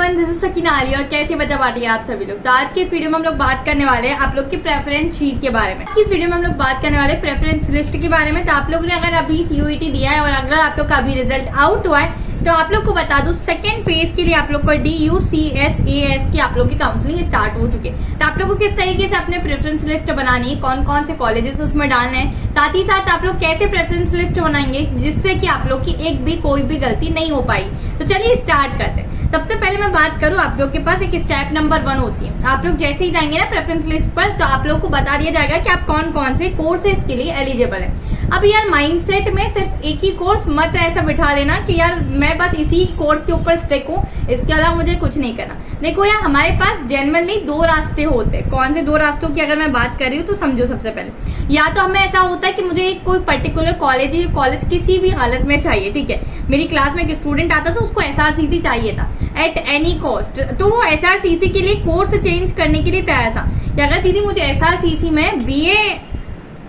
Everyone, this is Sakina Ali और कैसे बचा पार्टी आप सभी लोग। तो आज की इस वीडियो में हम लोग बात करने वाले हैं आप लोग की प्रेफरेंस शीट के बारे में। इस वीडियो में हम लोग बात करने वाले प्रेफरेंस लिस्ट के बारे में। तो आप लोगों ने अगर अभी सीयूईटी दिया है और अगर आप लोग का अभी रिजल्ट आउट हुआ है तो आप लोग को बता दूं सेकंड फेज के लिए आप लोग को DUCSAS की आप लोग की काउंसलिंग स्टार्ट हो चुकी है। तो आप लोग को किस तरीके से अपने प्रेफरेंस लिस्ट बनानी है, कौन कौन से कॉलेजेस उसमें डालने हैं, साथ ही साथ आप लोग कैसे प्रेफरेंस लिस्ट बनाएंगे जिससे कि आप लोग की एक भी कोई भी गलती नहीं हो पाई। तो चलिए स्टार्ट करते हैं। सबसे पहले मैं बात करूं, आप लोग के पास एक स्टेप नंबर 1 होती है। आप लोग जैसे ही जाएंगे ना प्रेफरेंस लिस्ट पर तो आप लोग को बता दिया जाएगा कि आप कौन कौन से कोर्सेज के लिए एलिजिबल है। अब यार माइंडसेट में सिर्फ एक ही कोर्स मत ऐसा बिठा लेना कि यार मैं बस इसी कोर्स के ऊपर स्टिक हूँ, इसके अलावा मुझे कुछ नहीं करना। देखो यार हमारे पास जनरली 2 रास्ते होते हैं। कौन से 2 रास्तों की अगर मैं बात कर रही हूँ तो समझो। सबसे पहले या तो हमें ऐसा होता है कि मुझे एक कोई पर्टिकुलर कॉलेज किसी भी हालत में चाहिए, ठीक है। मेरी क्लास में एक स्टूडेंट आता था, उसको SRCC चाहिए था एट एनी कॉस्ट, तो वो SRCC के लिए कोर्स चेंज करने के लिए तैयार था। या अगर दीदी मुझे SRCC में BA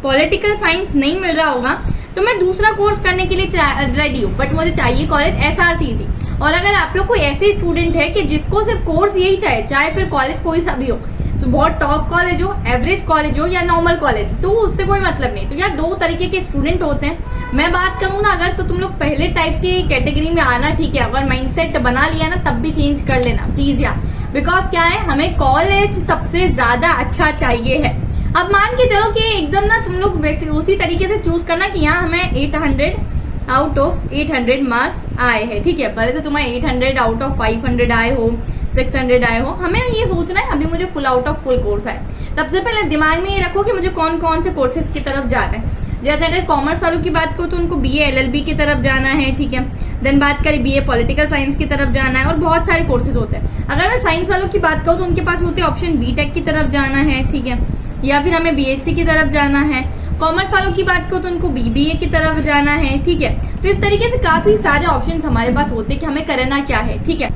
पॉलिटिकल साइंस नहीं मिल रहा होगा तो मैं दूसरा कोर्स करने के लिए रेडी हूँ, बट मुझे चाहिए कॉलेज SRCC। और अगर आप लोग कोई ऐसे स्टूडेंट है कि जिसको सिर्फ कोर्स यही चाहिए, चाहे फिर कॉलेज कोई सा भी हो, तो बहुत टॉप कॉलेज हो, एवरेज कॉलेज हो या नॉर्मल कॉलेज, तो उससे कोई मतलब नहीं। तो यार 2 तरीके के स्टूडेंट होते हैं। मैं बात करूँ ना अगर, तो तुम लोग पहले टाइप की कैटेगरी में आना, ठीक है। अगर माइंडसेट बना लिया ना तब भी चेंज कर लेना प्लीज यार, बिकॉज क्या है हमें कॉलेज सबसे ज्यादा अच्छा चाहिए है। अब मान के चलो कि एकदम ना तुम लोग वैसे उसी तरीके से चूज करना कि यहाँ हमें 800 आउट ऑफ 800 मार्क्स आए हैं, ठीक है। भले से तुम्हें 800 आउट ऑफ 500 आए हो, 600 आए हो, हमें ये सोचना है अभी मुझे full out of full course आए। सबसे पहले दिमाग में ये रखो कि मुझे कौन कौन से कोर्सेज की तरफ जाना है। जैसे अगर कॉमर्स वालों की बात करो तो उनको BA LLB की तरफ जाना है, ठीक है। देन बात करें BA पॉलिटिकल साइंस की तरफ जाना है, और बहुत सारे कोर्सेज होते हैं। अगर मैं साइंस वालों की बात करूँ तो उनके पास होते ऑप्शन BTech की तरफ जाना है, ठीक है, या फिर हमें BSc की तरफ जाना है। कॉमर्स वालों की बात करो तो उनको BBA की तरफ जाना है, ठीक है। तो इस तरीके से काफी सारे ऑप्शंस हमारे पास होते हैं कि हमें करना क्या है, ठीक है।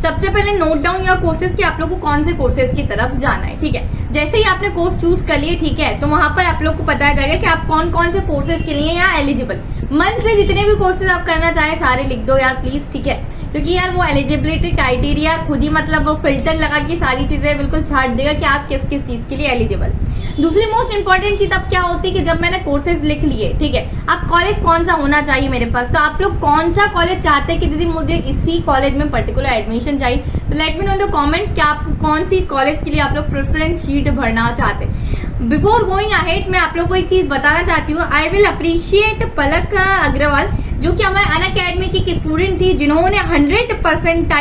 सबसे पहले नोट डाउन योर कोर्सेज कि आप लोग को कौन से कोर्सेज की तरफ जाना है, ठीक है। जैसे ही आपने कोर्स चूज कर लिए, ठीक है, तो वहां पर आप लोग को बताया जाएगा कि आप कौन कौन से कोर्सेज के लिए यहाँ एलिजिबल। मन से जितने भी कोर्सेज आप करना चाहे सारे लिख दो यार प्लीज, ठीक है, क्योंकि यार वो एलिजिबिलिटी क्राइटेरिया खुद ही मतलब वो फिल्टर लगा के सारी चीजें बिल्कुल छाट देगा कि आप किस किस चीज के लिए एलिजिबल। दूसरी मोस्ट इंपॉर्टेंट चीज अब क्या होती है कि जब मैंने कोर्सेज लिख लिए, ठीक है, अब कॉलेज कौन सा होना चाहिए मेरे पास, तो आप लोग कौन सा कॉलेज चाहते हैं कि दीदी मुझे इसी कॉलेज में पर्टिकुलर एडमिशन चाहिए, तो let me know in the comments कि आप कौन सी कॉलेज के लिए आप लोग प्रेफरेंस शीट भरना चाहते हैं। बिफोर गोइंग अहेड मैं आप लोग को एक चीज बताना चाहती हूँ। आई विल अप्रिशिएट पलक अग्रवाल, जो कि हमारे अनअकैडमी की स्टूडेंट थी जिन्होंने 100%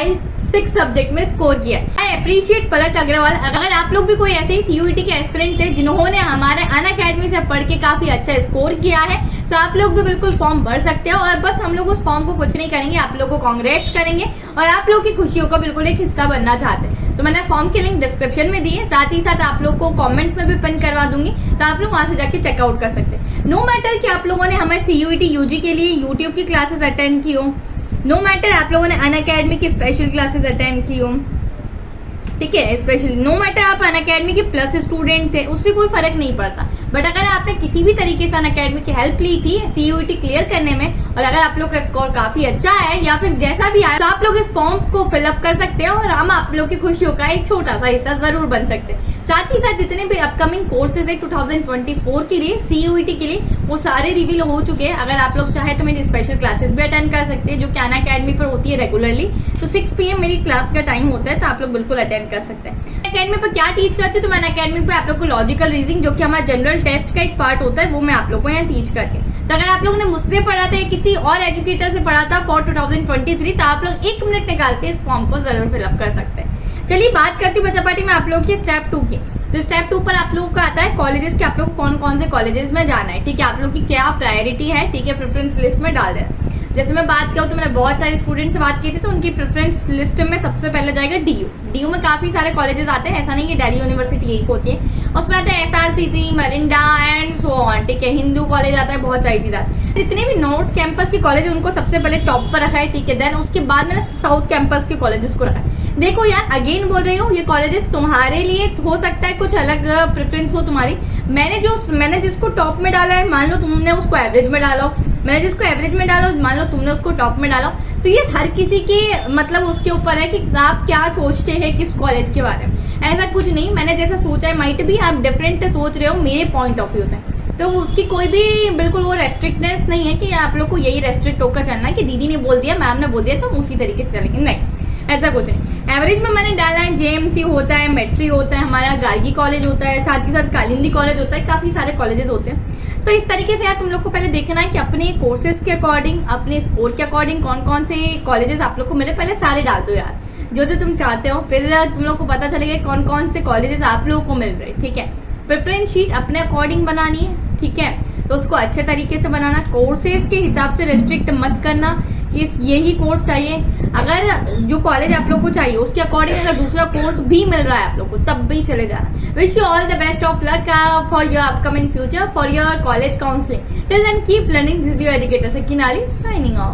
6 सब्जेक्ट में स्कोर किया। आई अप्रिशिएट पलक अग्रवाल। अगर आप लोग भी कोई ऐसे ही सीयूईटी के एस्पिरेंट थे जिन्होंने हमारे अनअकैडमी से पढ़ के काफी अच्छा स्कोर किया है, तो आप लोग भी बिल्कुल फॉर्म भर सकते हो। और बस हम लोग उस फॉर्म को कुछ नहीं करेंगे, आप लोग को कांग्रेट्स करेंगे और आप लोग की खुशियों का बिल्कुल एक हिस्सा बनना चाहते हैं। तो मैंने फॉर्म के लिंक डिस्क्रिप्शन में दी है, साथ ही साथ आप लोग को कमेंट्स में भी पिन करवा दूंगी, तो आप लोग वहां से जाके चेकआउट कर सकते हैं। नो मैटर कि आप लोगों ने हमें सीयूईटी यूजी के लिए यूट्यूब की क्लासेस अटेंड की हो, नो मैटर आप लोगों ने अनअकैडमी की स्पेशल क्लासेस अटेंड की हो, ठीक है, स्पेशली नो मैटर आप अनअकैडमी के प्लस स्टूडेंट थे, उससे कोई फर्क नहीं पड़ता। बट अगर आपने किसी भी तरीके से अनअकैडमी की हेल्प ली थी सीयूईटी क्लियर करने में और अगर आप लोग का स्कोर काफी अच्छा है या फिर जैसा भी आया, तो आप लोग इस फॉर्म को फिलअप कर सकते हैं और हम आप लोग की खुशियों का एक छोटा सा हिस्सा जरूर बन सकते हैं। साथ ही साथ जितने भी अपकमिंग कोर्सेज है 2024 के लिए सीयूईटी के लिए, वो सारे रिवील हो चुके हैं। अगर आप लोग चाहे तो मेरी स्पेशल क्लासेस भी अटेंड कर सकते हैं जो कि अनअकैडमी पर होती है रेगुलरली। तो 6 PM मेरी क्लास का टाइम होता है, तो आप लोग बिल्कुल अटेंड कर सकते हैं। अनअकैडमी पर क्या टीच करती हूँ, तो मैं अनअकैडमी पे आप लोग को लॉजिकल रीजनिंग, जो कि हमारा जनरल टेस्ट का एक पार्ट होता है, वो मैं आप लोग को यहाँ टीच करके। तो अगर आप लोगों ने मुझसे पढ़ा था या किसी और एजुकेटर से पढ़ा था फॉर 2023, तो आप लोग 1 मिनट निकाल के इस फॉर्म को जरूर फिलअप कर सकते हैं। चलिए बात करती हूँ बच्चा पार्टी में आप लोग की स्टेप 2 की। तो स्टेप 2 पर आप लोगों का आता है कॉलेजेस के, आप लोग कौन कौन से कॉलेजेस में जाना है, ठीक है, आप लोग की क्या प्रायोरिटी है, ठीक है, प्रेफरेंस लिस्ट में डाल देना। जैसे मैं बात करूँ तो मैंने बहुत सारे स्टूडेंट से बात की थी, तो उनकी प्रेफरेंस लिस्ट में सबसे पहले जाएगा DU में काफी सारे कॉलेजेस आते हैं, ऐसा नहीं कि दिल्ली यूनिवर्सिटी एक होती है, उसमें आते हैं SRCC, Mirinda and so on, ठीक है, हिंदू कॉलेज आता है, बहुत सारी चीज आती है। जितने भी नॉर्थ कैंपस के कॉलेज उनको सबसे पहले टॉप पर रखा है, ठीक है। देन उसके बाद मैंने साउथ कैंपस के कॉलेजेस को रखा है। देखो यार अगेन बोल रही हूँ, ये कॉलेजेस तुम्हारे लिए हो सकता है कुछ अलग प्रेफरेंस हो तुम्हारी। मैंने जिसको टॉप में डाला है, मान लो तुमने उसको एवरेज में डाला हो, मैंने जिसको एवरेज में डालो मान लो तुमने उसको टॉप में डालो, तो ये हर किसी के मतलब उसके ऊपर है कि आप क्या सोचते हैं किस कॉलेज के बारे में। ऐसा कुछ नहीं, मैंने जैसा सोचा है माइट भी आप डिफरेंट सोच रहे हो मेरे पॉइंट ऑफ व्यू से, तो उसकी कोई भी बिल्कुल वो रेस्ट्रिक्टनेस नहीं है कि आप लोग को यही रेस्ट्रिक्ट होकर चलना है कि दीदी ने बोल दिया, मैम ने बोल दिया तो हम उसी तरीके से चलेंगे, नहीं ऐसा कुछ नहीं। एवरेज में मैंने डाला है जेएमसी होता है, मेट्री होता है, हमारा गार्गी कॉलेज होता है, साथ ही साथ कालिंदी कॉलेज होता है, काफी सारे कॉलेजेस होते हैं। तो इस तरीके से यार तुम लोग को पहले देखना है कि अपने कोर्सेज के अकॉर्डिंग, अपने स्कोर के अकॉर्डिंग कौन कौन से कॉलेजेस आप लोग को मिले, पहले सारे डाल दो यार जो जो तुम चाहते हो, फिर तुम लोग को पता चलेगा कौन कौन से कॉलेजेस आप लोगों को मिल रहे, ठीक है। प्रेफरेंस शीट अपने अकॉर्डिंग बनानी है, ठीक है, तो उसको अच्छे तरीके से बनाना, कोर्सेज के हिसाब से रेस्ट्रिक्ट मत करना कि यही कोर्स चाहिए। अगर जो कॉलेज आप लोग को चाहिए उसके अकॉर्डिंग अगर दूसरा कोर्स भी मिल रहा है आप लोग को तब भी चले जाना। Wish you all the best of luck for your upcoming future, for your college counselling. Till then keep learning, this is your educator Sakina Ali signing of.